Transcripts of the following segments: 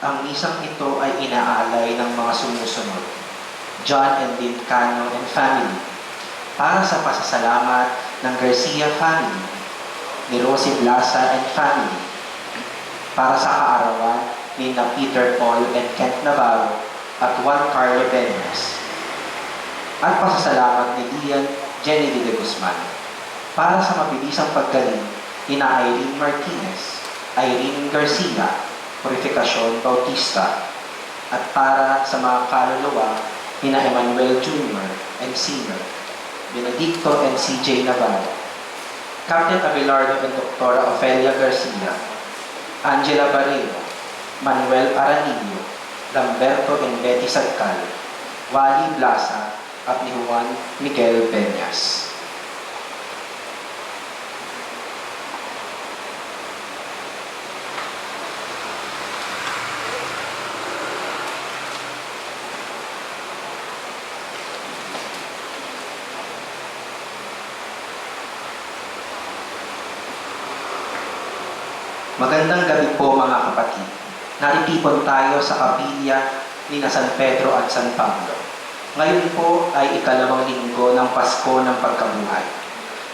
Ang misang ito ay inaalay ng mga sumusunod, John and Lynn Cano and family, para sa pasasalamat ng Garcia family, ni Rosie Blasa and family, para sa kaarawan ni Peter Paul and Kent Navarro at Juan Carlo Benes, at pasasalamat ni Lian Jenny de Guzman, para sa mabilisang paggaling ni Irene Martinez, Irene Garcia, Purificación Bautista, at para sa mga kaluluwa ni Emmanuel Jr. and Sr., Benedicto and CJ Navarro, Captain Abelardo and Dr. Ofelia Garcia, Angela Barrero, Manuel Aranillo, Lamberto and Betty Sadcal, Wally Blasa, at ni Juan Miguel Peñas. Magandang gabi po mga kapatid. Naritipon tayo sa kapilya ni San Pedro at San Pablo. Ngayon po ay ikalawang linggo ng Pasko ng Pagkabuhay.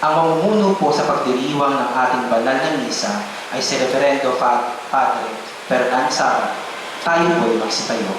Ang mamumuno po sa pagdiriwang ng ating banal na misa ay si Reverendo Padre Fernan Sara. Tayo po'y magsitayo.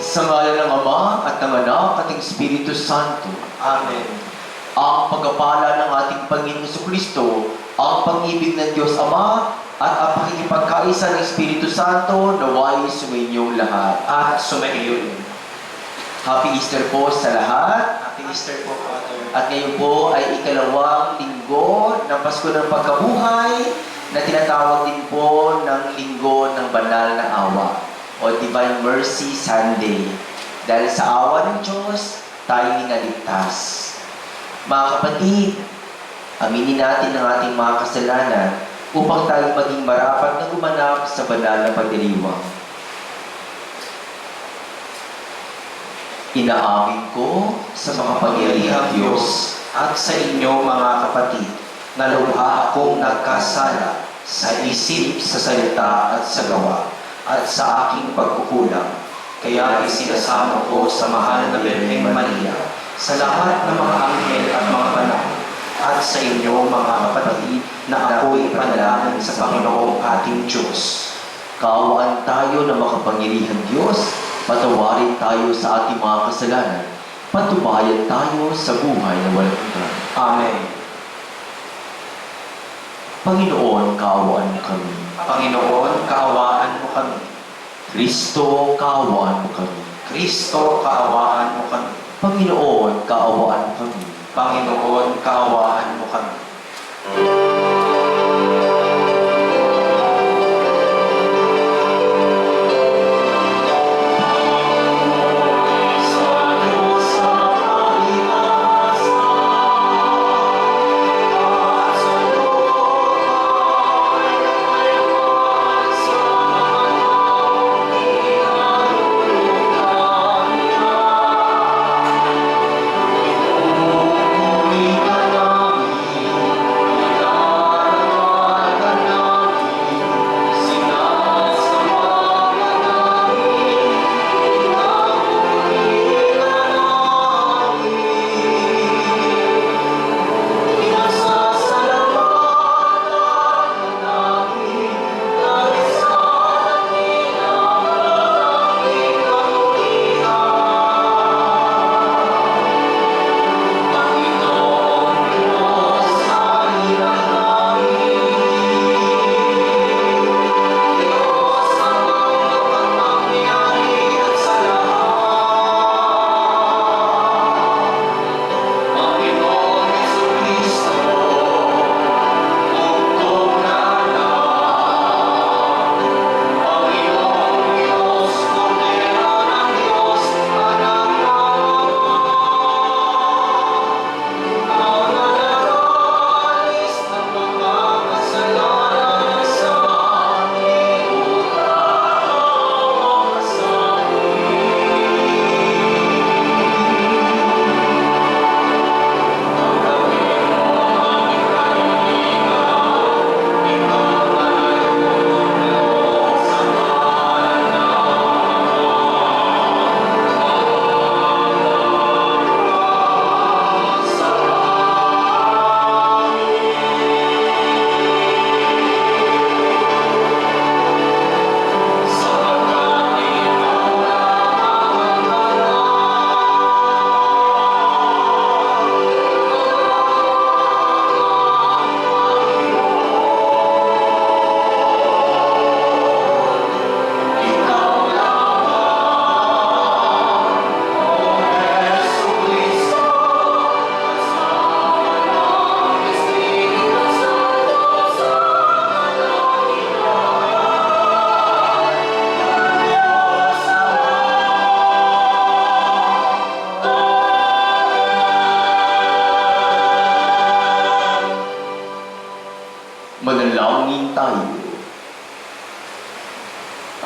Sa ngalan ng Ama at ng Anak at ng Espiritu Santo. Amen. Ang pagpapala ng ating Panginoong Jesucristo, ang pag-ibig ng Diyos Ama, at ang pakikipagkaisa ng Espiritu Santo naway sumainyo lahat. At sumaiyo rin. Happy Easter po sa lahat. Happy Easter po, Father. At ngayon po ay ikalawang linggo ng Pasko ng Pagkabuhay na tinatawag din po ng Linggo ng Banal na Awa o Divine Mercy Sunday. Dahil sa awa ng Diyos, tayo naligtas. Mga kapatid, aminin natin ang ating mga kasalanan upang tayo maging marapat na gumanap sa banal na pagdiriwang. Inaamin ko sa makapangyarihang Diyos at sa inyo mga kapatid, na lubha akong nagkasala sa isip, sa salita at sa gawa, at sa aking pagkukulang. Kaya isinasamo ko sa mahal na Birheng Maria, sa lahat ng mga anghel at mga banal, at sa inyo mga kapatid, na ako'y panalangin sa Panginoong ating Diyos. Kaawaan tayo ng makapangyarihang Diyos, patawarin tayo sa ating mga kasalanan, patubayan tayo sa buhay na walang hanggan. Amen. Panginoon, kaawaan mo kami. Panginoon, kaawaan mo kami. Kristo, kaawaan mo kami. Kristo, kaawaan mo kami. Panginoon, kaawaan mo kami. Panginoon, kaawaan mo kami.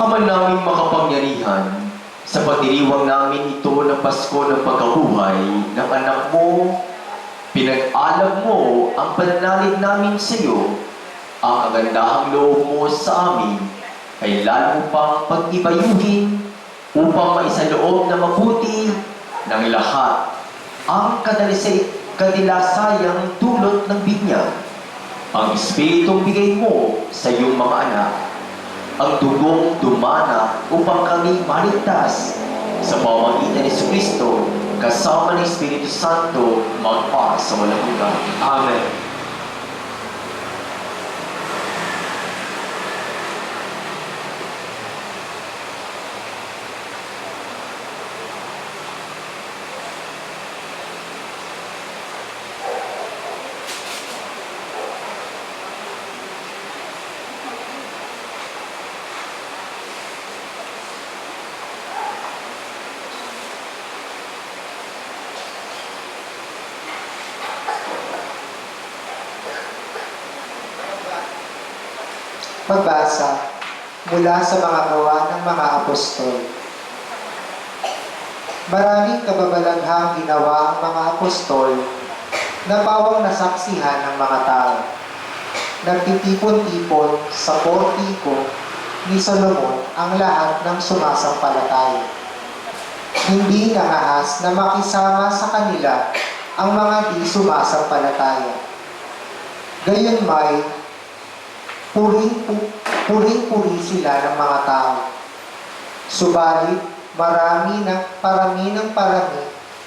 Ama naming makapangyarihan, sa pagdiriwang namin ito ng Pasko ng pagkabuhay ng anak mo, pinag-alab mo ang pananalig namin sa iyo, ang kagandahang loob mo sa amin ay lalo pang pag-ibayuhin upang maisaloob na mabuti ng lahat ang kadilasayang dulot ng binyag, ang Espiritong bigay mo sa iyong mga anak, ang dugong dumana upang kami maligtas sa pamamagitan ni Kristo kasama ng Espiritu Santo magpa sa walang hanggan. Amen. Pagbasa mula sa mga gawa ng mga apostol. Maraming kababalaghang ginawa ang mga apostol na pawang nasaksihan ng mga tao. Nagtitipon-tipon sa portiko ni Solomon ang lahat ng sumasampalataya. Hindi nangahas na makisama sa kanila ang mga di sumasampalataya. Gayunmay, puring-puri sila ng mga tao. Subalit, parami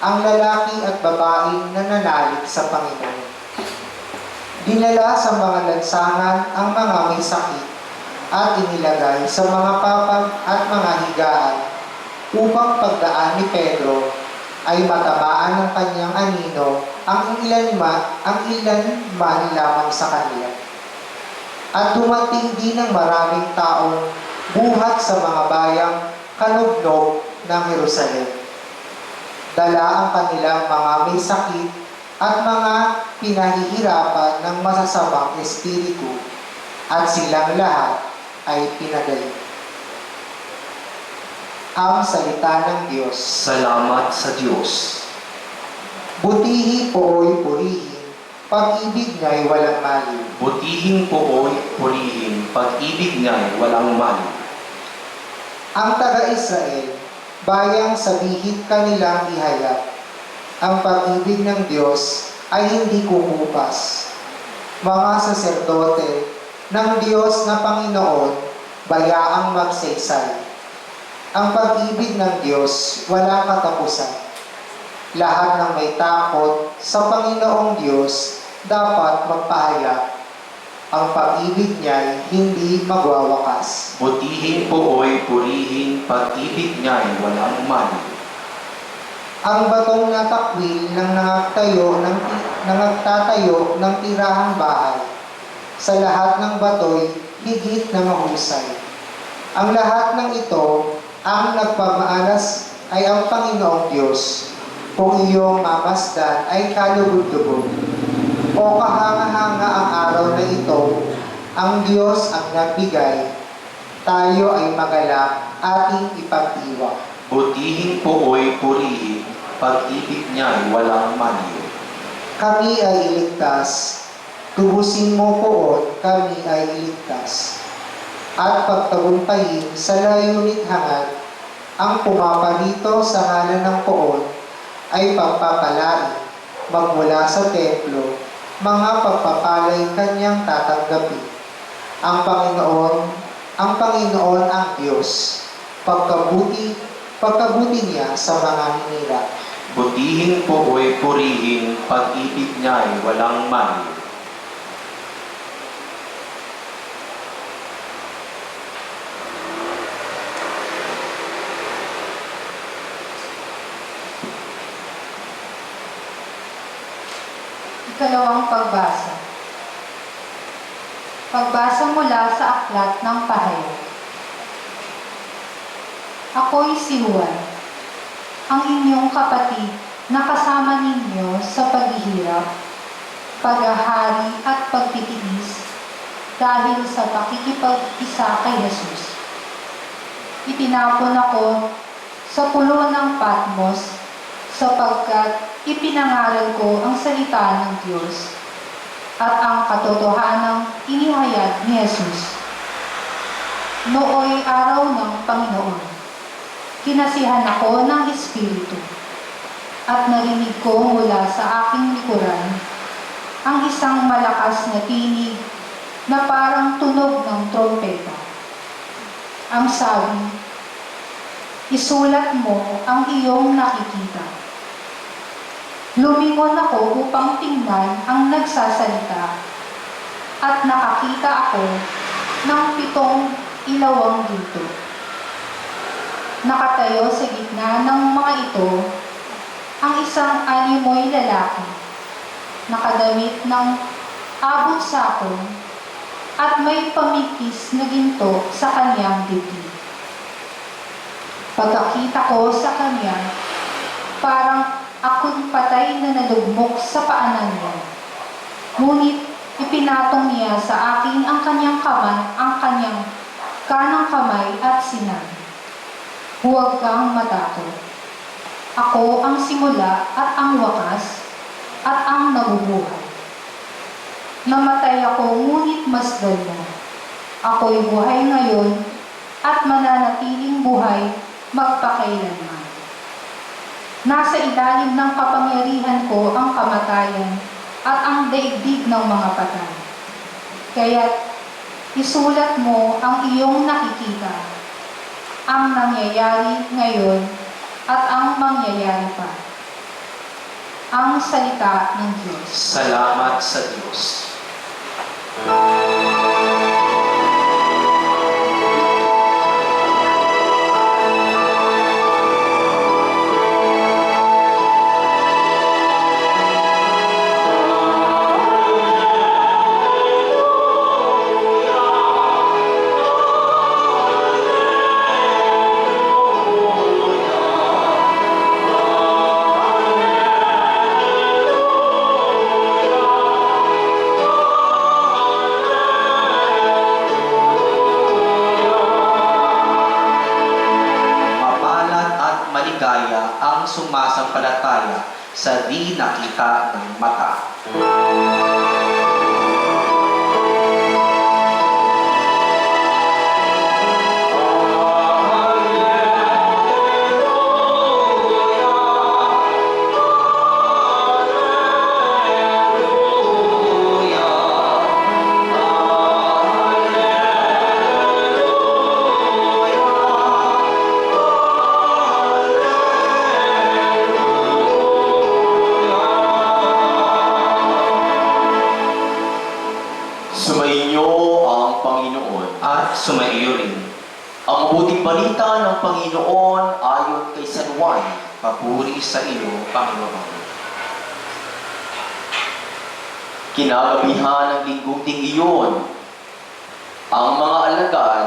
ang lalaki at babaeng nananalig sa Panginoon. Dinala sa mga lansangan ang mga may sakit at inilagay sa mga papag at mga higaan upang pagdaan ni Pedro ay matamaan ng kanyang anino ang ilan man lamang sa kanila. At dumating din ng maraming taong buhat sa mga bayang kanugnog ng Jerusalem. Dala ang kanilang mga may sakit at mga pinahihirapan ng masasamang espiritu, at silang lahat ay pinagaling. Ang salita ng Diyos. Salamat sa Diyos. Butihi poo'y purihin, pag-ibig niya'y walang maliw. Butihin poo'y purihin, pag-ibig niya'y walang mali. Ang taga-Israel, bayang sa bihit kanilang ihayag, ang pag-ibig ng Diyos ay hindi kukupas. Mga saserdote ng Diyos na Panginoon, bayaang magsaysay. Ang pag-ibig ng Diyos walang katapusan. Lahat ng may takot sa Panginoong Diyos dapat magpahayag. Ang pag-ibig niya'y hindi magwawakas. Butihin poo'y purihin, pag-ibig niya'y walang mali. Ang batong natakwil ng nagtatayo ng tirahang bahay. Sa lahat ng bato'y higit na mahusay. Ang lahat ng ito, ang nagpamaanas ay ang Panginoong Diyos. Kung iyong mamasdan ay kalubog-lubog. O kahanga-hanga ang araw na ito, ang Diyos ang nagbigay, tayo ay magalak ating ipag-iwak. Butihin poo'y purihin, pag-ibig niya'y walang mali. Kami ay iligtas, tubusin mo poon, kami ay iligtas. At pagtagumpayin sa layunit hangad, ang pumaparito sa ngalan ng poon ay pagpapalain, magmula sa templo, mga pagpapalay kanyang tatanggapin. Ang Panginoon ang Diyos, pagkabuti niya sa mga hinirap. Butihin poo'y purihin, pag-ibig niya'y walang mali. Ikalawang pagbasa. Pagbasa mula sa aklat ng pahayag. Ako'y si Juan, ang inyong kapatid na kasama ninyo sa paghihirap, paghahari at pagtitiis dahil sa pakikipag-isa kay Jesus. itinapon ako sa pulo ng Patmos sapagkat ipinangaral ko ang salita ng Diyos at ang katotohanang inihayag ni Jesus. Nooy araw ng Panginoon, kinasihan ako ng Espiritu at narinig ko mula sa aking likuran ang isang malakas na tinig na parang tunog ng trompeta. Ang sabi, isulat mo ang iyong nakikita. Lumingon ako upang tingnan ang nagsasalita at nakakita ako ng 7 ilawang ginto. Nakatayo sa gitna ng mga ito ang isang animoy lalaki, nakadamit ng abot sakong at may pamikis na ginto sa kanyang dibdib. Pagkakita ko sa kanya, parang ako'y patay na nalugmok sa paanan niya. Ngunit ipinatong niya sa akin ang kanyang kanang kamay at sinabi, huwag kang matakot. Ako ang simula at ang wakas at ang nabubuhay. Namatay ako ngunit masdan mo. Ako'y buhay ngayon at mananatiling buhay magpakailanman. Nasa ilalim ng kapangyarihan ko ang kamatayan at ang daigdig ng mga patay. Kaya't isulat mo ang iyong nakikita, ang nangyayari ngayon at ang mangyayari pa. Ang salita ng Diyos. Salamat sa Diyos. Maligaya ang sumasampalataya sa di nakita ng mata. Sumainyo ang Panginoon. At sumaiyo rin. Ang mabuting balita ng Panginoon ayon kay San Juan. Papuri sa iyo, Panginoon. Kinagabihan ng linggong ding iyon, ang mga alagad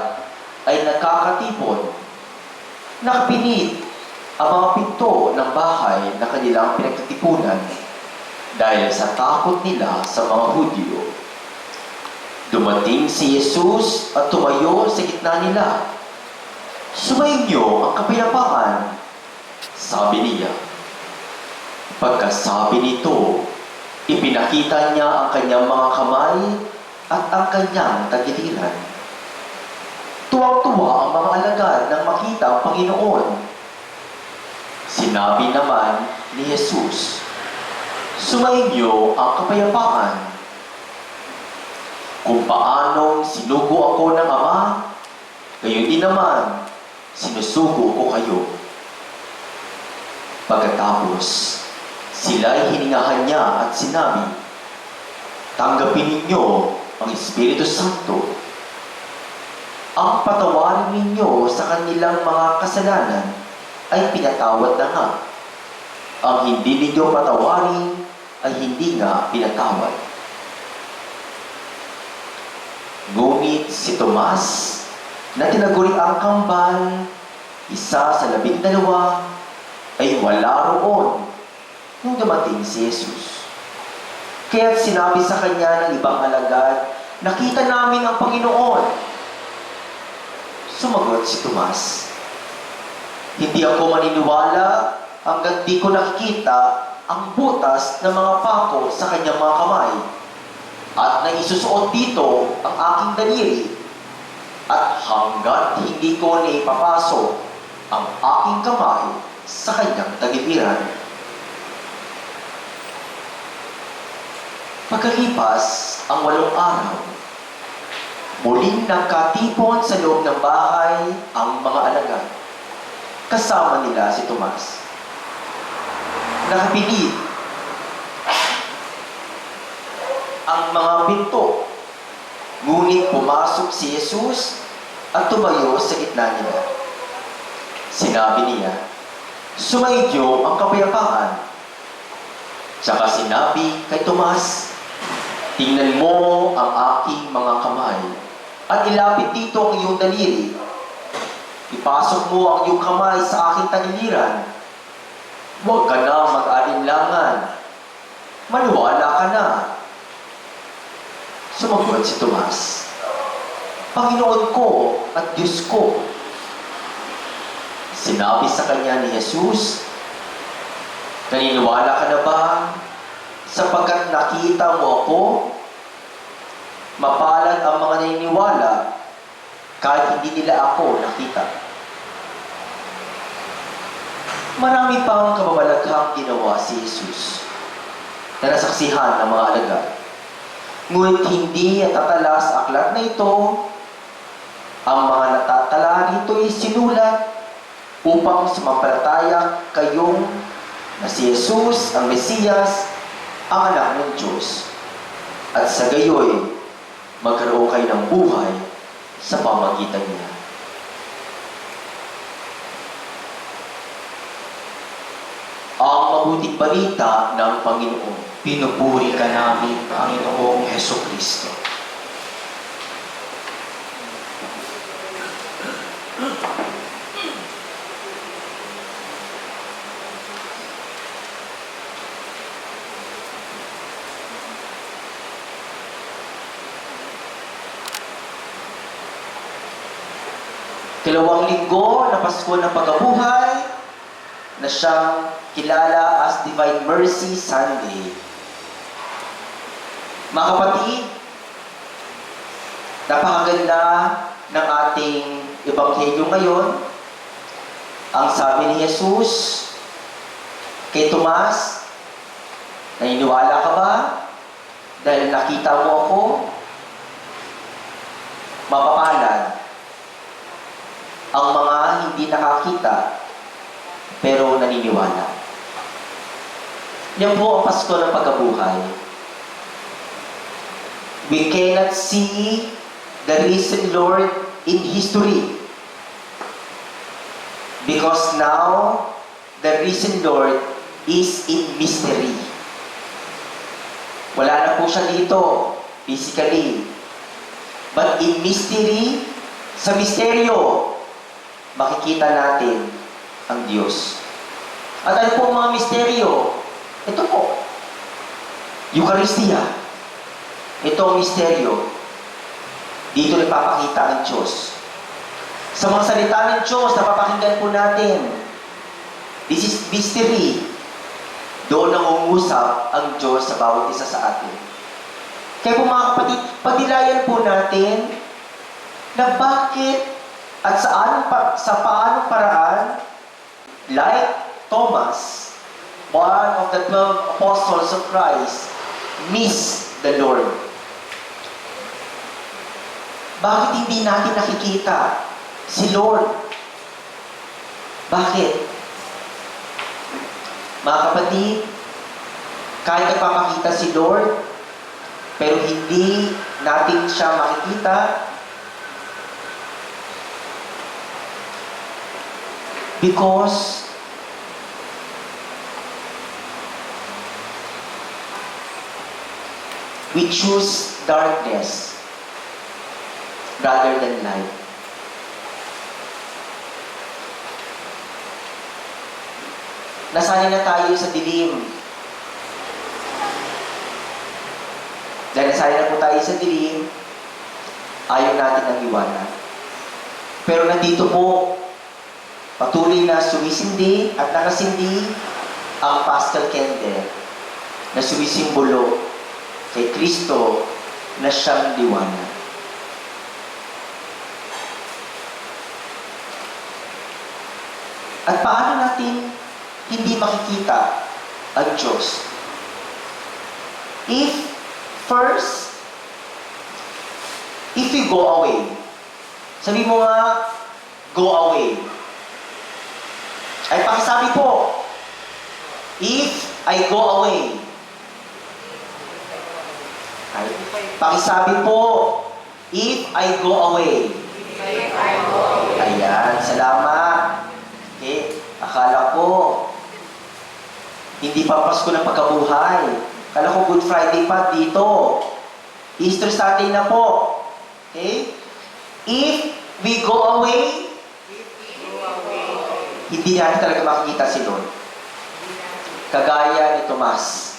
ay nagkakatipon. Nakapinit ang mga pinto ng bahay na kanilang pinagtitipunan dahil sa takot nila sa mga Hudyo. Dumating si Jesus at tumayo sa gitna nila. Sumainyo ang kapayapaan, sabi niya. Pagkasabi nito, ipinakita niya ang kanyang mga kamay at ang kanyang tagiliran. Tuwang-tuwa ang mga alagad nang makita ang Panginoon. Sinabi naman ni Jesus, sumainyo ang kapayapaan. Kung paanong sinugo ako ng Ama, gayon din naman, sinusugo ko kayo. Pagkatapos, sila'y hiningahan niya at sinabi, tanggapin ninyo ang Espiritu Santo. Ang patawarin ninyo sa kanilang mga kasalanan ay pinatawad na nga. Ang hindi ninyo patawarin ay hindi nga pinatawad. Ngunit si Tomas, na tinaguri ang kambal, isa sa 12, ay wala roon nung dumating si Jesus. Kaya't sinabi sa kanya ng ibang alagad, nakita namin ang Panginoon. Sumagot si Tomas, hindi ako maniniwala hanggang di ko nakikita ang butas ng mga pako sa kanyang mga kamay at naisusuot dito ang aking daliri at hanggat hindi ko naipapasok ang aking kamay sa kanyang tagiliran. Pagkalipas ang 8 araw, muling nagkatipon sa loob ng bahay ang mga alagad. Kasama nila si Tomas. Nakapilit ang mga pinto, ngunit pumasok si Jesus at tumayo sa gitna nila. Sinabi niya, "Sumainyo ang kapayapaan." Tsaka sinabi kay Tomas, "Tingnan mo ang aking mga kamay at ilapit dito ang iyong daliri. Ipasok mo ang iyong kamay sa aking tagiliran. Huwag ka na mag-alinlangan. Maniwala ka na." Sumagot si Tomas, "Panginoon ko at Diyos ko." Sinabi sa kanya ni Jesus, "Naniniwala ka na ba sapagkat nakita mo ako? Mapalad ang mga naniniwala kahit hindi nila ako nakita." Marami pang kababalaghang ginawa si Jesus na nasaksihan ng mga alagad. Ngunit hindi natatala sa aklat na ito. Ang mga natatala rito ay sinulat upang sumampalataya kayong na si Jesus ang Mesiyas, ang anak ng Diyos. At sa gayoy, magkaroon kayo ng buhay sa pamagitan niya. Ang mabuting balita ng Panginoon. Pinupuri ka namin, Panginoong Hesukristo. Dalawang linggo na Pasko ng Pagkabuhay na siyang kilala as Divine Mercy Sunday. Mga kapatid, napakaganda ng ating ebanghelyo ngayon. Ang sabi ni Jesus kay Tomas, "Naniniwala ka ba dahil nakita mo ako?" Mapapalad ang mga hindi nakakita pero naniniwala. Yan po ang Pasko ng Pagkabuhay. We cannot see the risen Lord in history because now the risen Lord is in mystery. Wala na po siya dito physically. But in mystery, sa misteryo, makikita natin ang Diyos. At ano po ang mga misteryo? Ito po. Eucharistia. Ito ang misteryo. Dito nagpapakita ang Diyos. Sa mga salita ng Diyos, napapakinggan po natin. This is mystery. Doon nangungusap ang Diyos sa bawat isa sa atin. Kaya po mga kapatid, padilayan po natin na bakit at sa paanong paraan, like Thomas, one of the 12 apostles of Christ, miss the Lord. Bakit hindi natin nakikita si Lord? Bakit? Mga kapatid, kahit nagpapakita si Lord, pero hindi natin siya makikita, because we choose darkness rather than light. Nasanay na tayo sa dilim. Dahil nasanay na po tayo sa dilim, ayaw natin ng liwanag. Pero nandito po, patuloy na sumisindi at nakasindi ang Paschal Candle na sumisimbolo kay Kristo na siyang liwanag. At paano natin hindi makikita ang Diyos? If we go away, sabi mo nga, go away. Ay pakisabi po, if I go away. Ay, pakisabi po, if I go away. Ayan, salamat. Okay, akala ko, hindi pa Pasko ng pagkabuhay. Akala ko Good Friday pa dito. Easter Sunday na po. Okay? If we go away, hindi natin talaga makikita si Lord. Kagaya ni Tomas.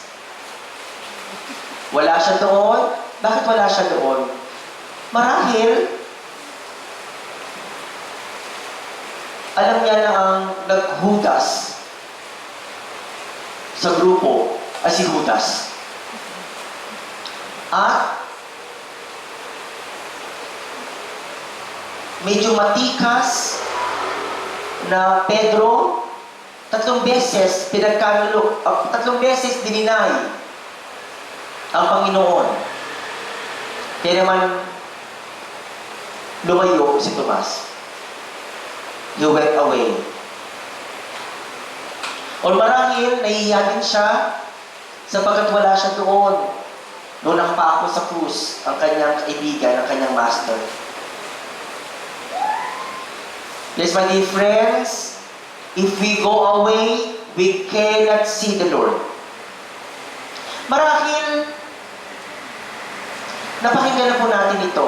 Wala siya doon. Bakit wala siya doon? Marahil, alam niya na ang naghudas sa grupo ay si Judas. At medyo matikas na Pedro, 3 beses dininay ang Panginoon. Kaya naman lumayo si Tomas. He went away. O marahil, nahihiya din siya sapagkat wala siya doon noong nakapako sa krus ang kanyang kaibigan, ang kanyang master. Yes, my dear friends, if we go away, we cannot see the Lord. Marahil, napakinggan na po natin ito.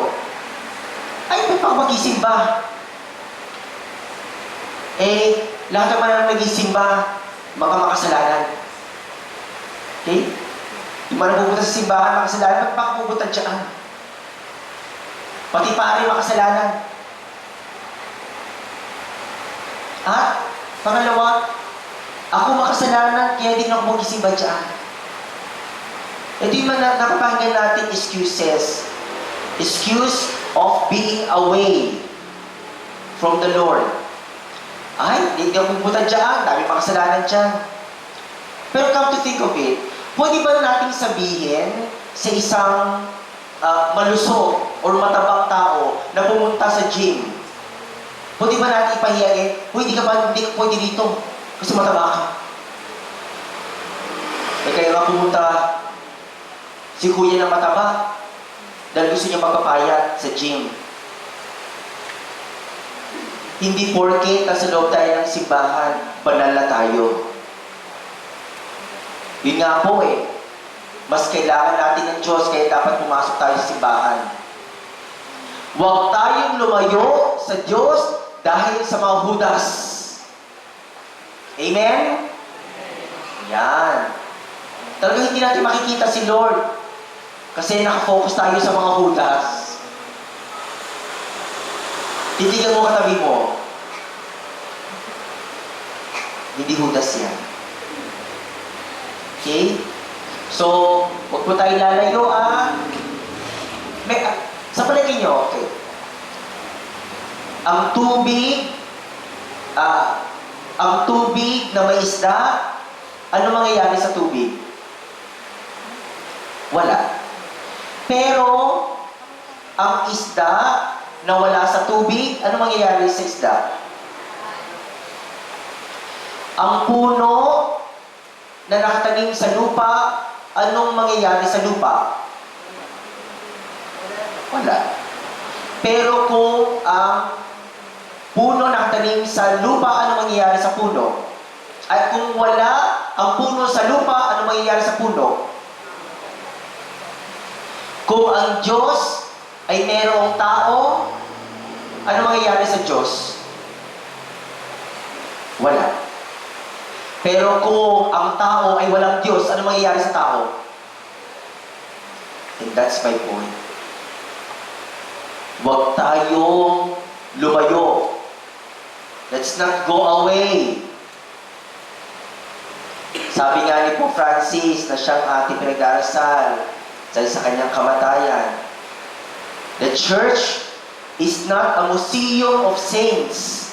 Ay, may pang magisimba. Lahat naman ang nagisimba, mga makasalanan. Okay? Yung mga napupunta sa simbahan, makasalanan, ba't makapupunta dyan? Pati pare, makasalanan. At, pangalawa, ako makasalanan, kaya di na ako magisimba dyan. Ito yung mga napapakinggan natin excuses. Excuse of being away from the Lord. Ay, hindi ako pupunta dyan, dami makasalanan dyan. Pero come to think of it, pwede ba natin sabihin sa isang malusog or matabang tao na pumunta sa gym, pwede ba natin ipahiyain, hindi ka pwede dito kasi mataba ka. Kaya nga pumunta si kuya ng mataba dahil gusto niya magpapayat sa gym. Hindi porke nasa loob tayo ng simbahan, banal na tayo. Yun nga po mas kailangan natin ng Diyos, kaya dapat pumasok tayo sa simbahan. Huwag tayong lumayo sa Diyos dahil sa mga Judas. Amen? Yan. Talagang hindi natin makikita si Lord kasi nakafocus tayo sa mga Judas. Titigan mo katabi mo. Hindi Judas yan. Okay? So, huwag po tayo lalayo, sa palagay nyo, okay. Ang tubig na may isda, ano mangyayari sa tubig? Wala. Pero, ang isda na wala sa tubig, ano mangyayari sa isda? Ang puno na nakatanim sa lupa, anong mangyayari sa lupa? Wala. Pero kung ang puno nakatanim sa lupa, ano mangyayari sa puno? At kung wala ang puno sa lupa, ano mangyayari sa puno? Kung ang Diyos ay merong tao, ano mangyayari sa Diyos? Wala. Pero kung ang tao ay walang Diyos, ano mangyayari sa tao? And that's my point. Huwag tayong lumayo. Let's not go away. Sabi nga ni Pope Francis na siyang ating pinag-aarasal dahil sa kanyang kamatayan, the church is not a museum of saints,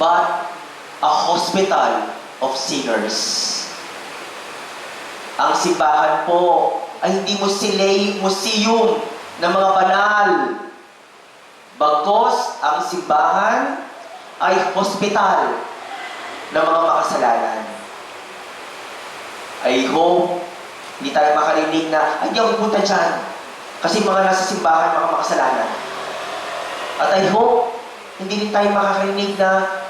but a hospital of sinners. Ang simbahan po ay hindi museum ng mga banal. Bagkus, ang simbahan ay hospital ng mga makasalanan. I hope hindi tayo makarinig na, ay, hindi ako pupunta dyan. Kasi mga nasa simbahan, mga makasalanan. At I hope, hindi rin tayo makakarinig na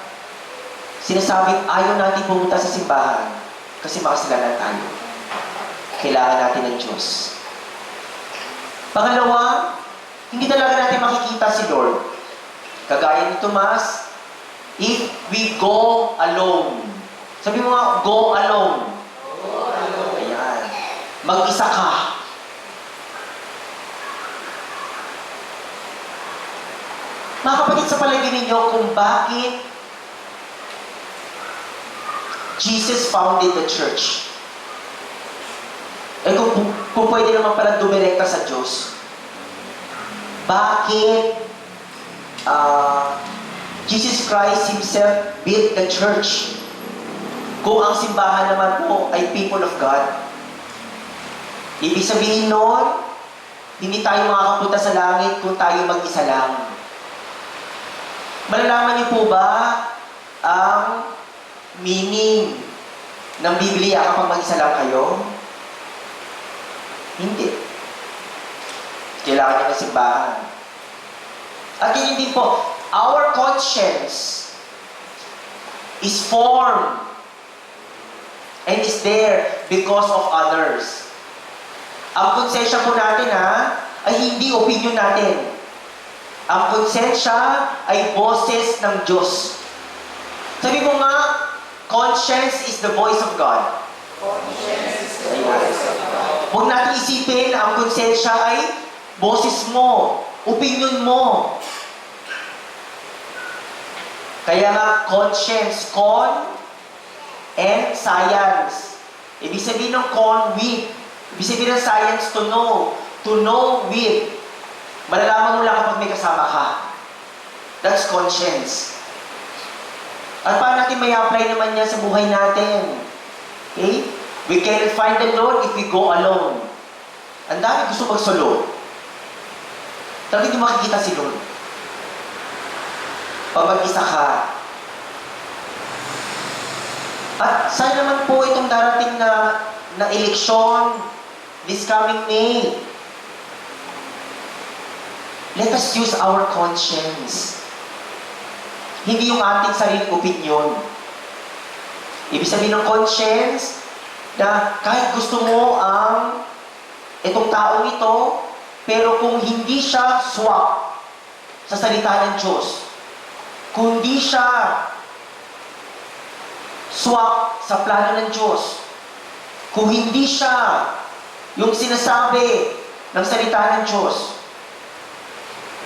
sinasabing ayaw natin pumunta sa simbahan kasi makasalanan tayo. Kailangan natin ng Diyos. Pangalawa, hindi talaga natin makikita si Lord. Kagaya ni Tomas, if we go alone. Sabi mo nga, go alone. Go alone. Ayan. Mag-isa ka. Mga kapatid, sa palagay ninyo kung bakit Jesus founded the church. Eh kung pwede naman pala dumirekta sa Diyos. Bakit Jesus Christ Himself built the church? Kung ang simbahan naman po ay people of God. Ibig sabihin nun, hindi tayo makakapunta sa langit kung tayo mag-isa lang. Malalaman niyo po ba ang meaning ng Biblia kapag mag-isa lang kayo? Hindi. Kailangan niyo ng simbahan. At yun din po, our conscience is formed and is there because of others. Ang konsensya po natin ay hindi opinion natin. Ang konsensya ay boses ng Diyos. Sabi mo nga, conscience is the voice of God. Conscience is the voice of God. Huwag natin isipin na ang konsensya ay boses mo, opinion mo. Kaya nga, conscience, con and science. Ibig sabihin ng con with. Ibig sabihin ng science to know with. Malalaman mo lang kapag may kasama ka. That's conscience. At paano natin may apply naman yan sa buhay natin? Okay? We can find the Lord if we go alone. Ang dami gusto mag-solo. Talagang hindi makikita si Lord. Pag mag-isa ka. At saan naman po itong darating na eleksyon this coming May? Let us use our conscience. Hindi yung ating sariling opinion. Ibig sabihin ng conscience na kahit gusto mo ang itong taong ito, pero kung hindi siya swak sa salita ng Diyos, kung hindi siya swak sa plano ng Diyos, kung hindi siya yung sinasabi ng salita ng Diyos,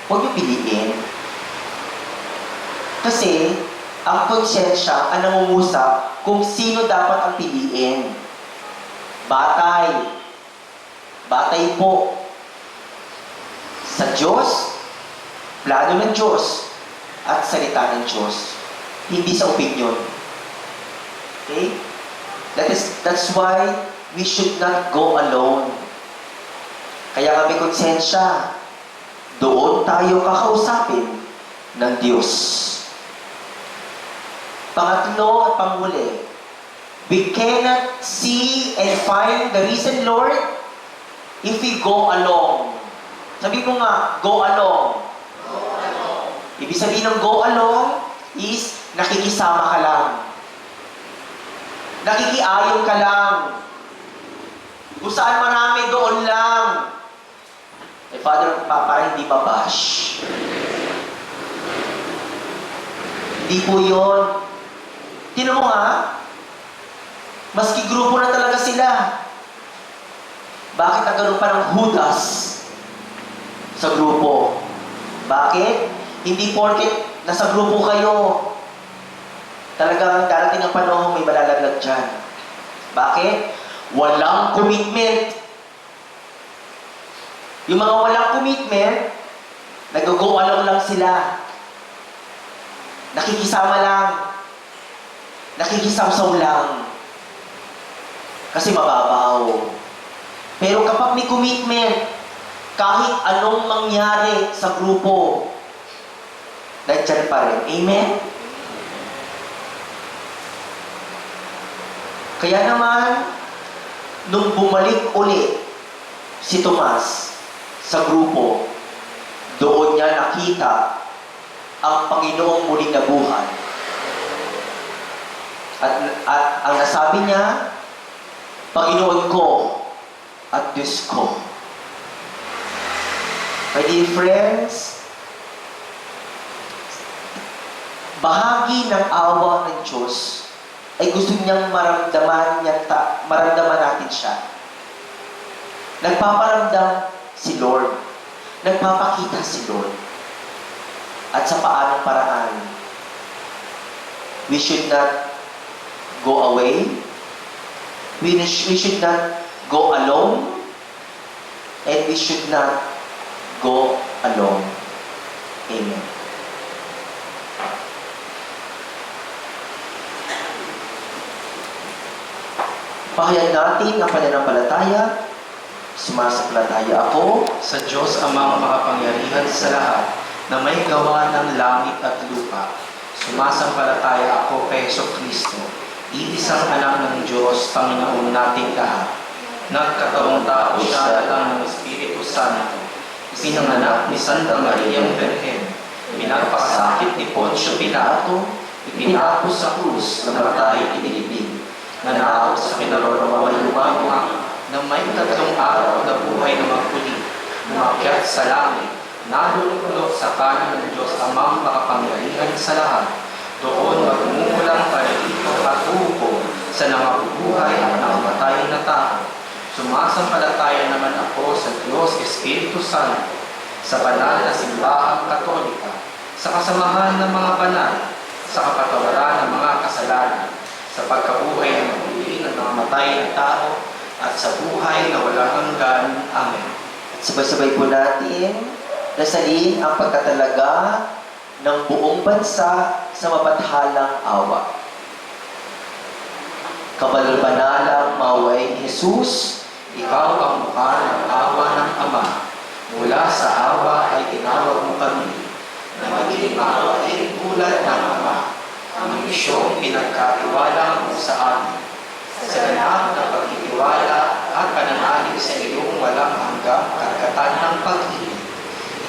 huwag niyo piliin. Kasi, ang konsensya ang nangungusap kung sino dapat ang piliin. Batay. Batay po. Sa Diyos, plano ng Diyos, at salita ng Diyos. Hindi sa opinion. Okay? That's why we should not go alone. Kaya kami konsensya, doon tayo kakausapin ng Diyos. Pangatlo at panghuli, we cannot see and find the reason, Lord, if we go along. Sabi ko nga, go along. Go along. Ibig sabihin ng go along is nakikisama ka lang. Nakikiayon ka lang. Kung saan marami, doon lang. Eh, Father, para hindi mabash. Hindi po yun. Tinan mo nga, maski grupo na talaga sila. Bakit nagkaroon pa ng Judas sa grupo? Bakit? Hindi porket nasa grupo kayo, talagang darating ang panahon may malalaglag dyan. Bakit? Walang commitment. Yung mga walang commitment, nag-go along lang sila. Nakikisama lang. Nakikisamsaw lang. Kasi mababaw. Pero kapag may commitment, kahit anong mangyari sa grupo, nandyan pa rin. Amen? Kaya naman, nung bumalik ulit si Tomas sa grupo, doon niya nakita ang Panginoong muling nabuhay. At ang nasabi niya, Panginoon ko at Diyos ko. My dear friends, bahagi ng awa ng Diyos ay gusto niyang maramdaman natin siya. Nagpaparamdam si Lord. Nagpapakita si Lord. At sa paanong paraan? We should not go away. We should not go alone. And we should not go alone. Amen. Pahayag natin ang pananampalataya. Sumasampalataya ako Sa Diyos amang makapangyarihan sa lahat, na may gawa ng langit at lupa. Sumasampalataya ako kay Jesucristo, iisang anak ng Diyos, Panginoon nating lahat. Nagkataong tao siya lang ng Espiritu Santo. Pinanganak ni Santa Maria Virgen. Pinagpakasakit ni Poncio Pilato. Ipinapos sa krus, namatay inilibing. Nanakot sa kinaroroonan na may 3 araw na buhay na magpuli. Umakyat sa langit. Nalulunod sa kanan ng Diyos amang makapangyarihan sa lahat. Doon magmumulang palito at upo sa nangabubuhay at nangamatay na tao. Sumasampalataya naman ako sa Diyos Espiritu Santo, sa banal na simbahang Katolika, sa kasamahan ng mga banal, sa kapatawaran ng mga kasalanan, sa pagkabuhay ng muli ng nangamatay na tao, at sa buhay na walang hanggan. Amen. at sabay-sabay po natin nasalin ang pagkatalaga ng buong bansa sa mapathalang awa. Kabalbanalang maway ni Jesus, Ikaw ang mukha ng awa ng Ama. Mula sa awa ay tinawag mo kami na maging maawain tulad ng Ama. Ang misyong pinagkatiwala mo sa amin. Sa ganap ng pagtitiwala at pananalig sa iyong walang hanggang karagatan ng pag-ibig,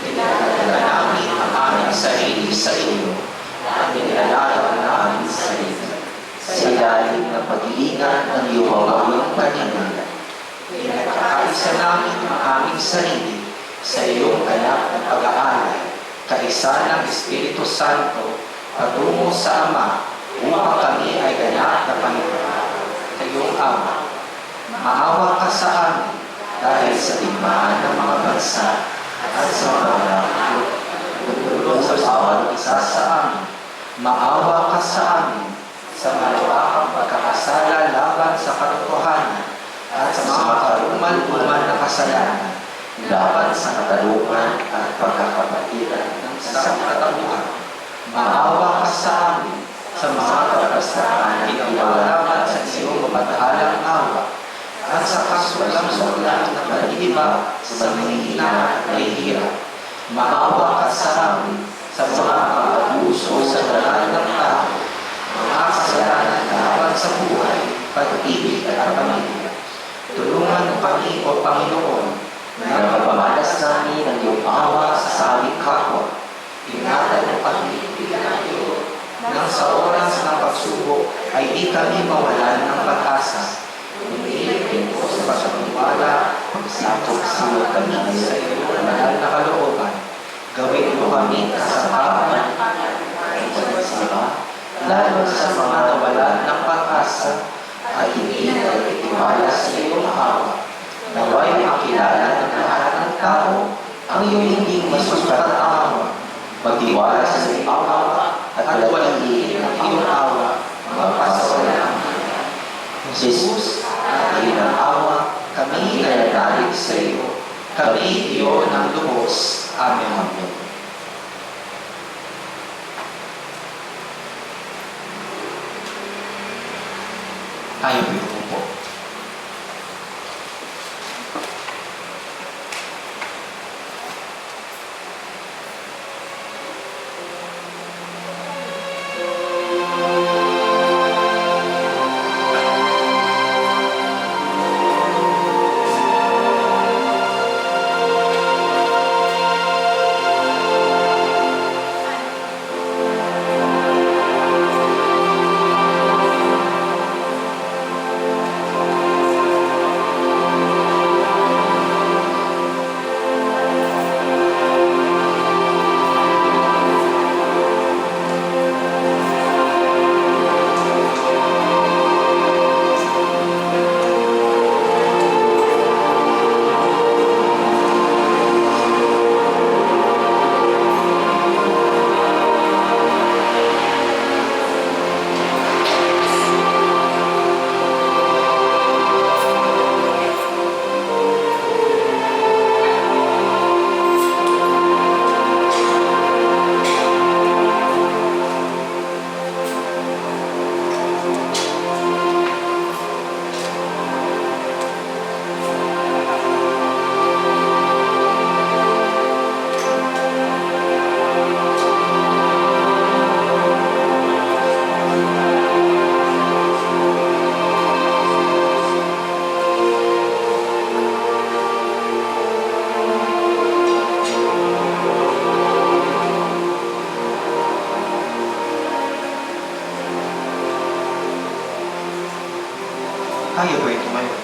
itinalaga namin ang aming sarili sa iyo at inilalaban namin sa iyo. sa ilalim ng pag-iingat ng iyong mawawang paningan. Pinagkakaisa namin ang aming sarili sa iyong ganap na pag-aalay, kaisa ng Espiritu Santo, patungo sa Ama, upang kami ay ganap na panipag sa iyong Ama. Maawa ka sa amin dahil sa digmaan ng mga bansa at sa mga lakot, tutulong sa bawat isa sa amin. Maawa ka sa amin sa malawakang pagkakasala laban sa katotohanan at sa mga karumal-uman na kasalanan laban sa katalungan at pagkakapatiran ng sangkatauhan. Maawa ka sa amin sa mga kapastaan na ginawa laban sa iyong mapaghalang awa at sa kasulang-sulang na pag-iba sa mahihina at nahihirap. Maawa ka sa amin sa mga pag-abuso sa lahat ng tao, mga kasalanan laban sa buhay, pag-ibig at pamilya. Tulungan mo kami, O Panginoon, Na mapamalas namin ang iyong awa sa aming kapwa. ingatan mo kami, nang sa oras ng pagsubok ay di kami mawalan ng pag-asa. Kundi po sa pagkakatiwala, pagsakop sa kami sa iyong mahal na kalooban. Gawin mo kami kasamaan at pagkasama, lalo sa mga nawalan ng pag-asa at hindi nagtitiwala sa iyong awa. Naway makilala ng lahat ng tao ang iyong hindi masukat na awa magtiwala sa iyong awa at walagin ang iyong awa magpasawalang. Jesus, atin ang awa, kami nananalig sa iyo. Kami iyon ang lubos. Amen. Amen. Tayo po umupo. Tayo po tumayo.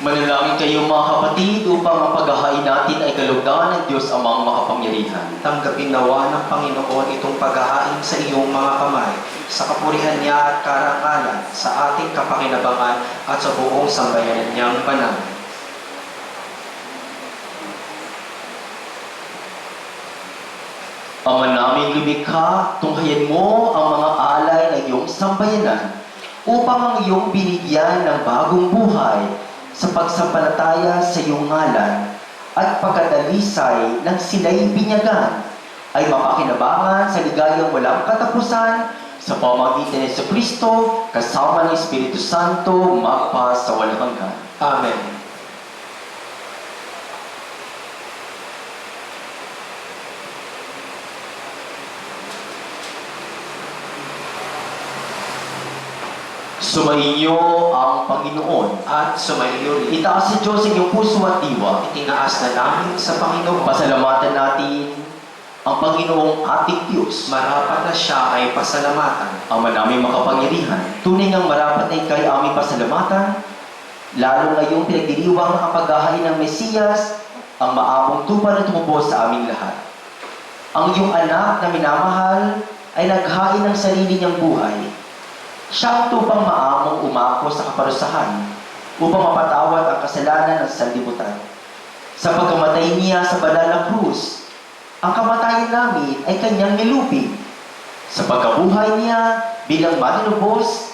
Manalangin kayo mga kapatid upang ang paghahain natin ay kalugdan ng Diyos amang makapangyarihan. Tanggapin nawa ng Panginoon itong paghahain sa iyong mga kamay, sa kapurihan niya at karangalan, sa ating kapakinabangan at sa buong sambayanan niyang banal. Ama naming lumikha, tunghayan mo ang mga alay ng iyong sambayanan upang ang iyong binigyan ng bagong buhay sa pagsampalataya sa iyong ngalan at pagkadalisay ng sila'y binyagan ay mapakinabangan sa ligayang walang katapusan sa pamamagitan ni Kristo kasama ng Espiritu Santo magpa sa walang hanggan. Amen. Sumainyo ang Panginoon. At sumaiyo rin. Itaas sa Diyos ang iyong puso at diwa. Itinaas na namin sa Panginoon. Pasalamatan natin ang Panginoong ating Diyos. Marapat na siya ay pasalamatan. Ama naming makapangyarihan, tunay ngang marapat na ikay aming pasalamatan, lalo ngayong pinagdiriwang ang paghahain ng Mesiyas, ang maamong tupad na tumubo sa aming lahat. Ang iyong anak na minamahal ay naghain ng sarili niyang buhay. Siya ang tupang maamong umako sa kaparusahan upang mapatawad ang kasalanan ng sanlibutan. Sa pagkamatay niya sa banal na krus, ang kamatayan namin ay kanyang nilupig. Sa pagkabuhay niya bilang matinubos,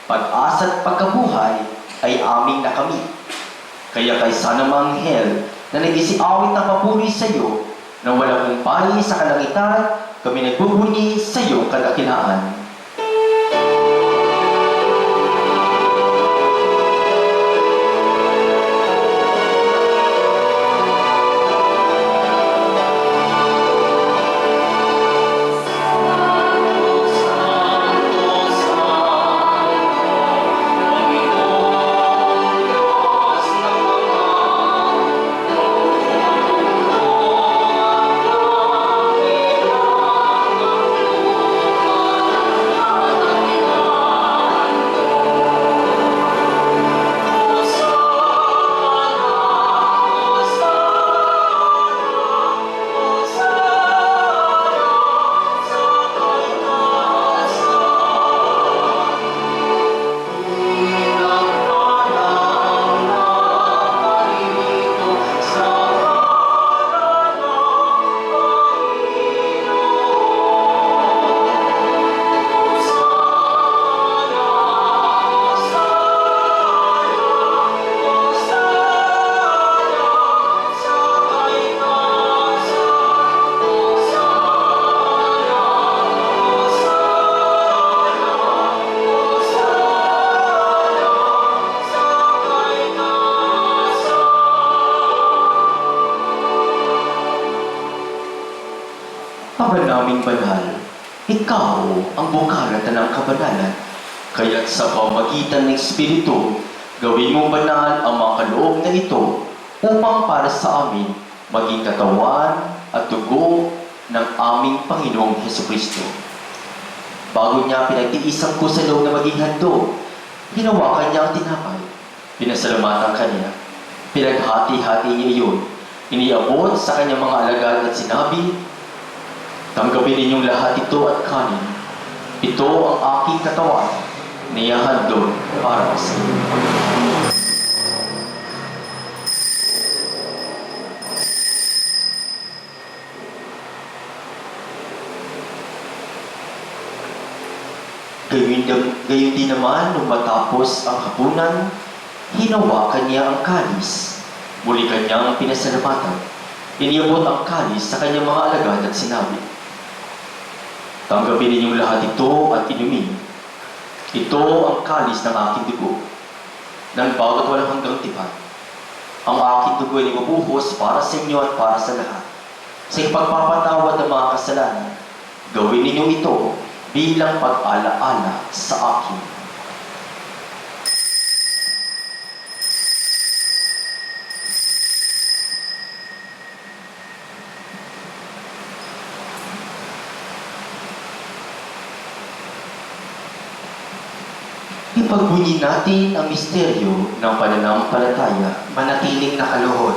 pag-asa at pagkabuhay ay aming nakamit. Kaya kaysa namang anghel na nag-isiawit ng papuri sa iyo, na walang kumpay sa kalangitan, kami nagbubuni sa iyong kadakilaan. banal, ikaw ang bukalatan ng kabanalan. Kaya't sa pamagitan ng Espiritu, gawin mo banal ang mga kaloob na ito upang para sa amin maging katawan at dugo ng aming Panginoong Hesukristo. Bago niya pinagtiisang ko sa loob na maging handog, hinawakan niya ang tinapay. Pinasalamatan kanya. Pinaghati-hati niya iyon. Iniabot sa kanyang mga alagad at sinabi, "Tanggapin ninyong lahat ito at kanin. Ito ang aking katawan, niyahandog para sa inyo." Gayon din naman nung matapos ang hapunan, hinawakan niya ang kalis. Muli kanyang pinasalamatan. Iniabot ang kalis sa kanyang mga alagad at sinabi, "Tanggapin ninyong lahat ito at inumin. Ito ang kalis ng aking dugo, ng bawat walang hanggang tipan. Ang aking dugo ay ibubuhos para sa inyo at para sa lahat. Sa ipagpapatawad ng mga kasalanan, gawin ninyo ito bilang pag-alaala sa akin." Ipagbunyi natin ang misteryo ng pananampalataya. Manatiling nakaluhod.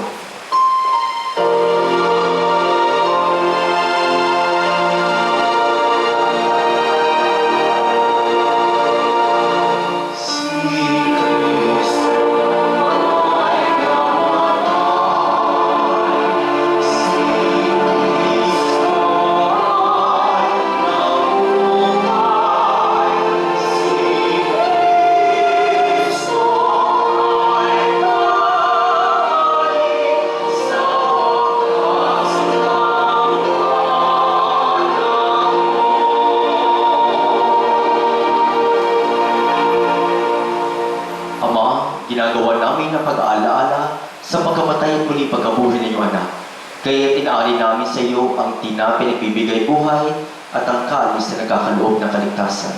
Ginagawa namin ang pag-aalaala sa pagkamatay at muli pagkabuhay ng iyong anak. Kaya inaali namin sa iyo ang tinapay na nagbibigay buhay at ang kalis na nagkakaloob ng kaligtasan.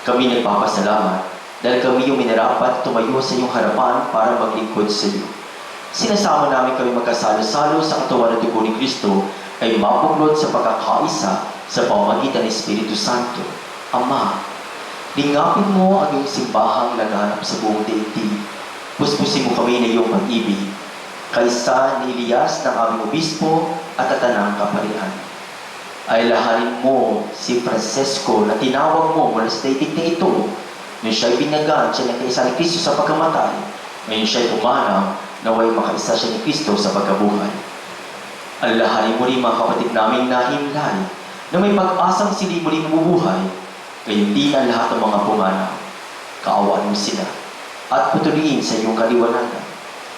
Kami nagpapasalamat dahil kami yung minarapat tumayo sa iyong harapan para maglingkod sa iyo. Sinasama namin kami magkasalo-salo sa katawan at dugo ni Kristo ay mabuklod sa pagkakaisa sa pamamagitan ng Espiritu Santo. Ama, lingapin mo ang iyong simbahang laganap sa buong daigdig. Puspusin mo kami ng iyong pag-ibig, kaysa ni Elias ng aming obispo at tatanang kaparian. Alalahanin mo si Francesco na tinawag mo mula sa daigdig na ito. Nung siya'y binyagan siya ng kaisa ni Kristo sa pagkamatay, ngayon siya'y umanaw naway makaisa siya ni Kristo sa pagkabuhay. Alalahanin mo rin mga kapatid naming nahimlay na may pag-asang sila muling mabubuhay, gayon din ang lahat ng mga pumanaw. Kaawaan mo sila at patuloyin sa iyong kaliwanagan.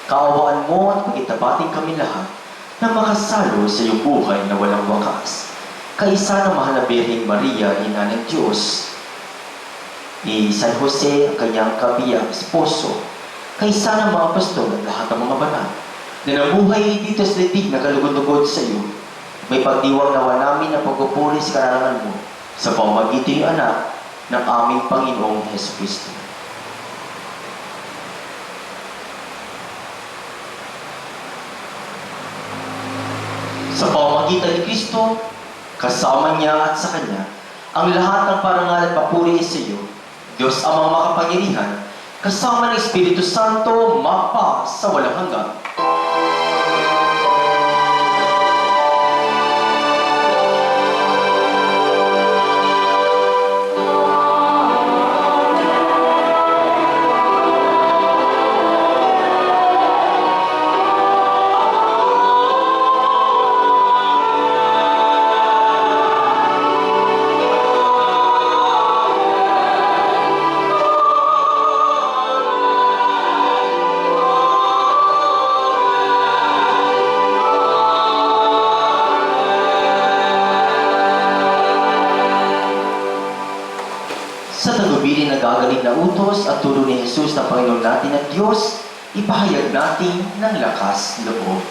Kaawaan mo at pagitabating kami lahat na makasalo sa iyong buhay na walang wakas. Kaisa ng mahal na Birheng Maria, Ina ng Diyos, ni San Jose, ang kanyang kabiyang esposo, kaisa ng mga apostol at lahat ng mga banal, na nabuhay dito sa daigdig na kalugod-lugod sa iyo, may pagdiwang nawa namin na pagpupuri sa kararangan mo sa pamamagitan ng anak ng aming Panginoong Hesukristo. Sa pamamagitan ni Kristo, kasama niya at sa Kanya, ang lahat ng parangal at papuri sa iyo, Diyos Amang makapangyarihan, kasama ng Espiritu Santo, mapa sa walang hanggan. Sa tagubilin na gagaling na utos at turo ni Jesus na Panginoon natin at Diyos, ipahayag natin ng lakas loob.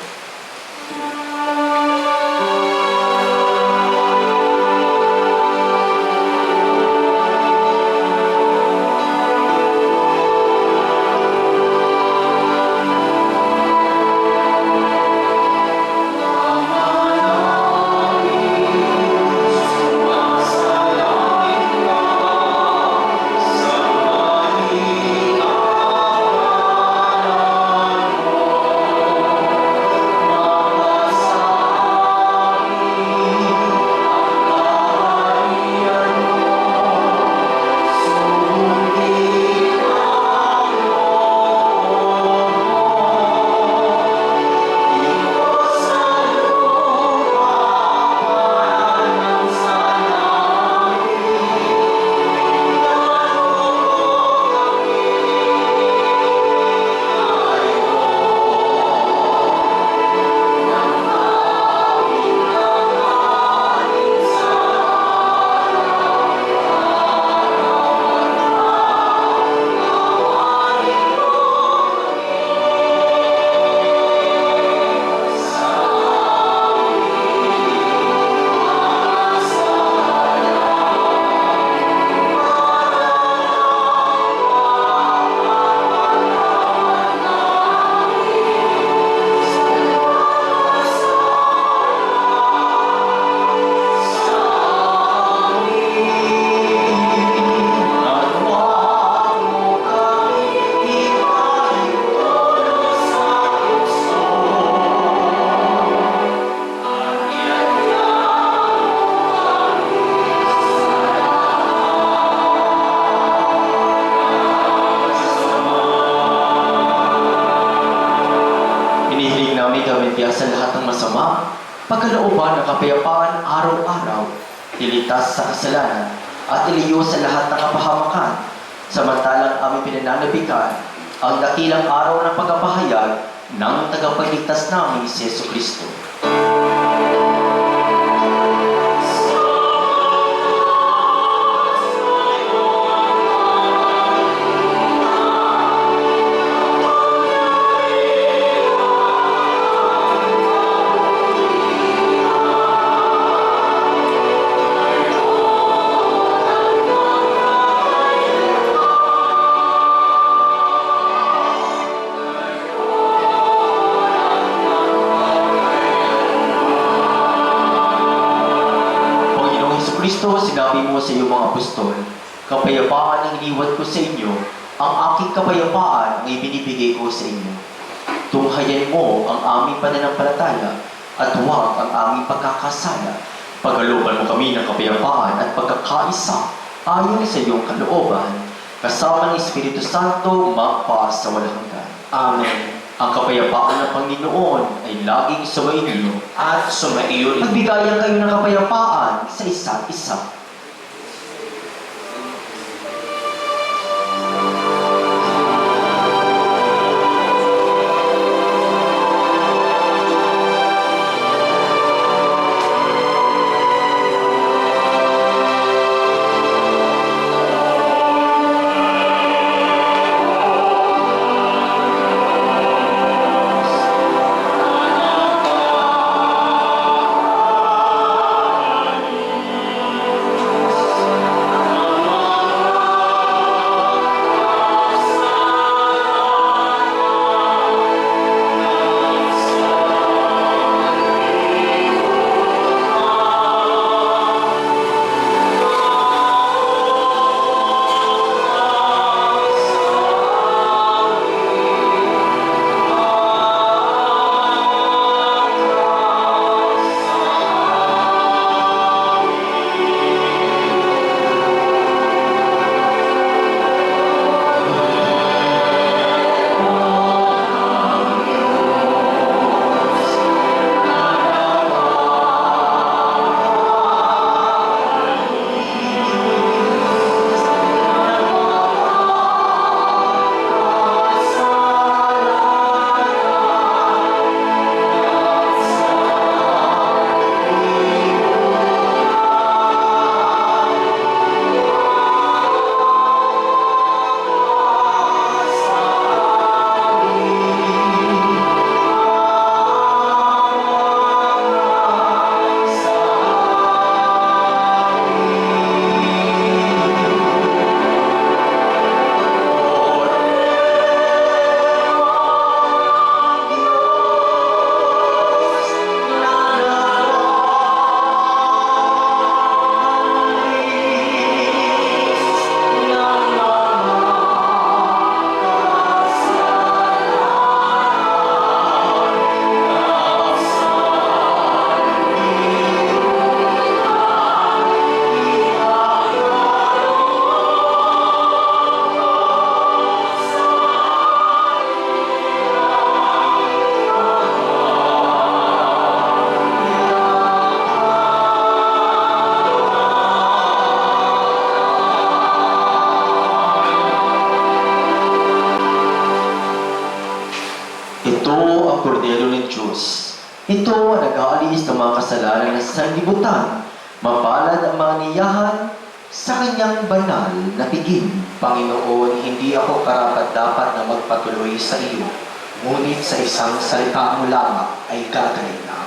masama, pagkalooban ng kapayapaan araw-araw, ilitas sa kasalanan, at iliyo sa lahat ng kapahamakan, samantalang aming pinananabikan ang dakilang araw ng pagpapahayag ng tagapagligtas namin si Yesu Kristo. Kristo, sinabi mo sa iyong mga apostol, kapayapaan ang iniwan ko sa inyo, ang aking kapayapaan ay binibigay ko sa inyo. Tunghayan mo ang aming pananampalataya at huwag ang aming pagkakasala. Pagkalooban mo kami ng kapayapaan at pagkakaisa ayon sa iyong kalooban, kasama ng Espiritu Santo magpa sa walang hanggan. Amen. Ang kapayapaan ng Panginoon ay laging sumainyo At sumaiyo rin. Magbigayan kayo ng kapayapaan sa isa't isa. Kordero ng Diyos. Ito ang nag-aalis ng mga kasalanan ng sanlibutan. Mapalad ang mga niyahan sa kanyang banal na piging. Panginoon, hindi ako karapat-dapat na magpatuloy sa iyo. Ngunit sa isang salita mo lamang ay gagaling na ako.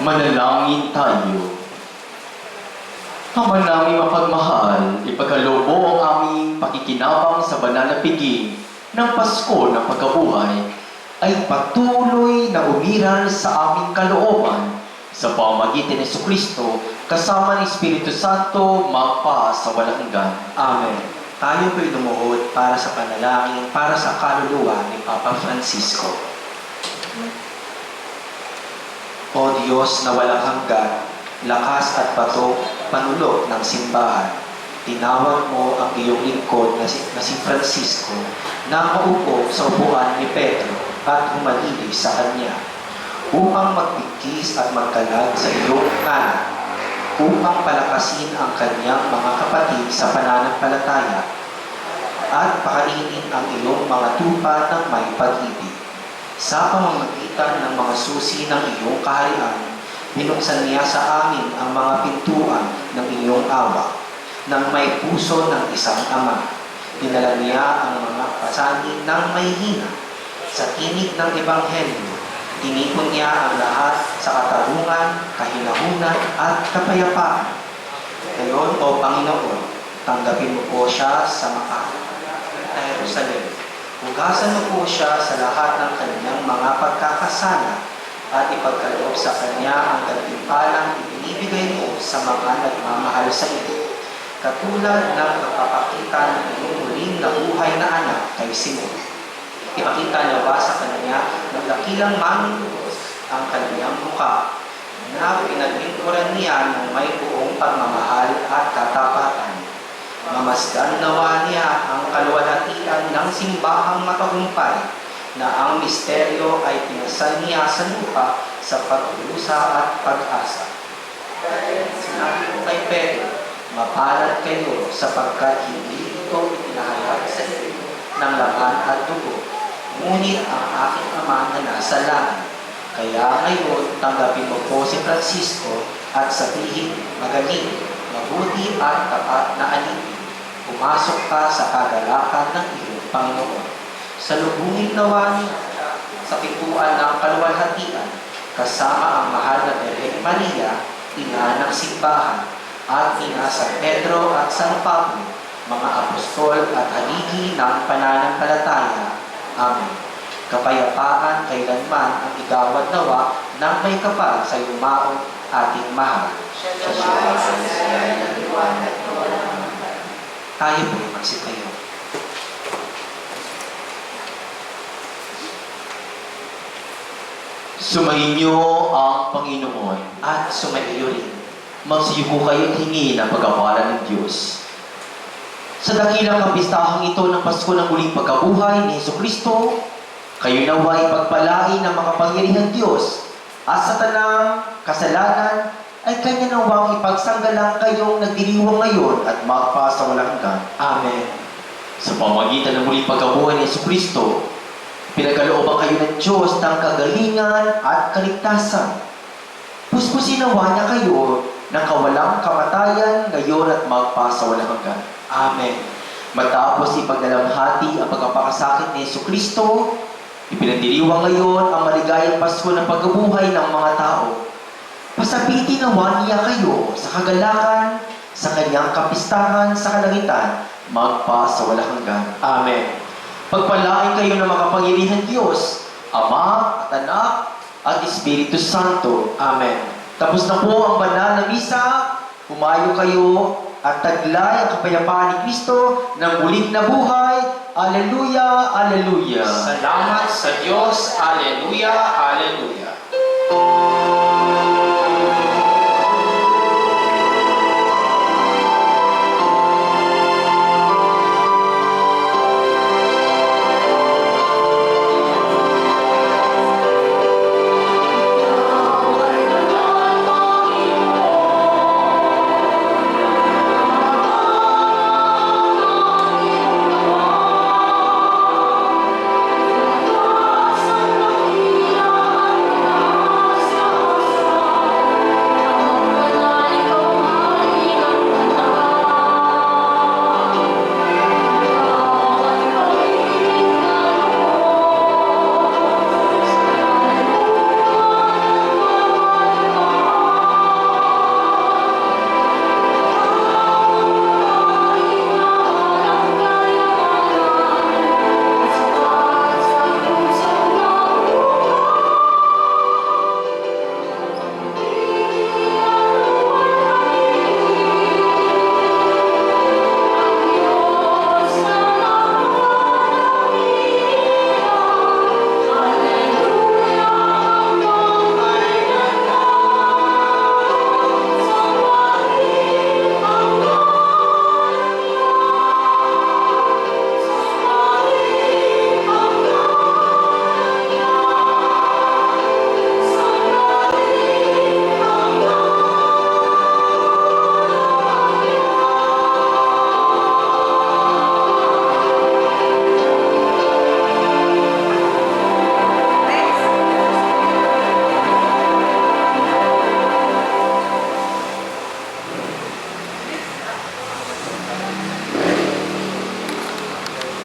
Manalangin tayo. Ama namin mapagmahal, ipagkaloob mo ang aming pakikinabang sa banal na piging ng Pasko ng pagkabuhay ay patuloy na umiral sa aming kalooban sa pamamagitan ni Jesucristo kasama ng Espiritu Santo magpa sa walang hanggan. Amen. Tayo po'y lumuhod para sa panalangin, para sa kaluluwa ni Papa Francisco. O Diyos na walang hanggan, lakas at bato, panulog ng simbahan, tinawag mo ang iyong lingkod na si Francisco na maupo sa upuan ni Pedro at humalili sa kanya upang magbigkis at magkalag sa iyong ngalan, upang palakasin ang kanyang mga kapatid sa pananampalataya at pakainin ang iyong mga tupa ng may pag-ibig. Sa pamamagitan ng mga susi ng iyong kaharian, binuksan niya sa amin ang mga pintuan ng iyong awa, ng may puso ng isang ama. Dinala niya ang mga pasanin ng may hina. Sa tinig ng Ebanghelyo, tinipon niya ang lahat sa katarungan, kahinahunan at kapayapaan. Ngayon, O Panginoon, tanggapin mo po siya sa Jerusalem. Hugasan mo po siya sa lahat ng kanyang mga pagkakasala at ipagkaloob sa kanya ang gantimpalang ibinibigay mo sa mga nagmamahal sa iyo, katulad ng pagpapakita ng iyong muling nabuhay na anak kay Simon. Ipakita niya ba sa kanya ng dakilang manunubos ang kanyang mukha na pinaglingkuran niya ng may buong pagmamahal at katapatan. Mamasdan nawa niya ang kaluwalhatian ng simbahang matagumpay na ang misteryo ay pinasal niya sa lupa sa pagdurusa at pag-asa. Sinabi ko kay Pedro, mapalad kayo sapagkat hindi ito ipinahayag sa inyo ng laman at dugo, ngunit ang aking Ama na nasa langit. Kaya ngayon, tanggapin mo po si Francisco at sabihin, magaling, mabuti at tapat na alipin. Pumasok ka sa kagalakan ng iyong Panginoon. Salubungin nawa niya sa pintuan ng kaluwalhatian kasama ang mahal na Birhen Maria, ina ng simbahan, at ina San Pedro at San Pablo, mga apostol at haligi ng pananampalataya. Amen. Kapayapaan kailanman ang igawad nawa ng may kapal sa yumaong ating mahal. Tayo po magsitayo. Sumainyo ang Panginoon. At sumaiyo rin. Magsiyuko kayo at hingi ng pagkapalan ng Diyos. Sa dakilang kapistahang ito ng Pasko ng muling pagkabuhay ni Jesucristo, kayo naway pagpalain ng makapangyarihan Diyos at sa tanang kasalanan ay kanya nawang ipagsanggalang kayong nagdiriwang ngayon at magpa sa walang hanggan. Amen. Sa pamamagitan ng muling pagkabuhay ni Jesucristo, pinagkalooban kayo ng Diyos ng kagalingan at kaligtasan. Puspusin nawa niya kayo ng kawalang kamatayan ngayon at magpa sa walang hanggan. Amen. Matapos ipagdalamhati ang pagkapakasakit ni Jesucristo, ipinandiriwang ngayon ang maligayang Pasko ng pagkabuhay ng mga tao. Pasapitin nawa niya kayo sa kagalakan, sa kanyang kapistahan, sa kalangitan, magpa sa walang hanggan. Amen. Pagpalain kayo ng makapangyarihan Diyos, Ama at Anak at Espiritu Santo. Amen. Tapos na po ang banal na misa, humayo kayo at taglay ang kapayapaan ni Kristo ng muling nabuhay. Alleluia, Alleluia. Salamat sa Diyos. Alleluia, Alleluia.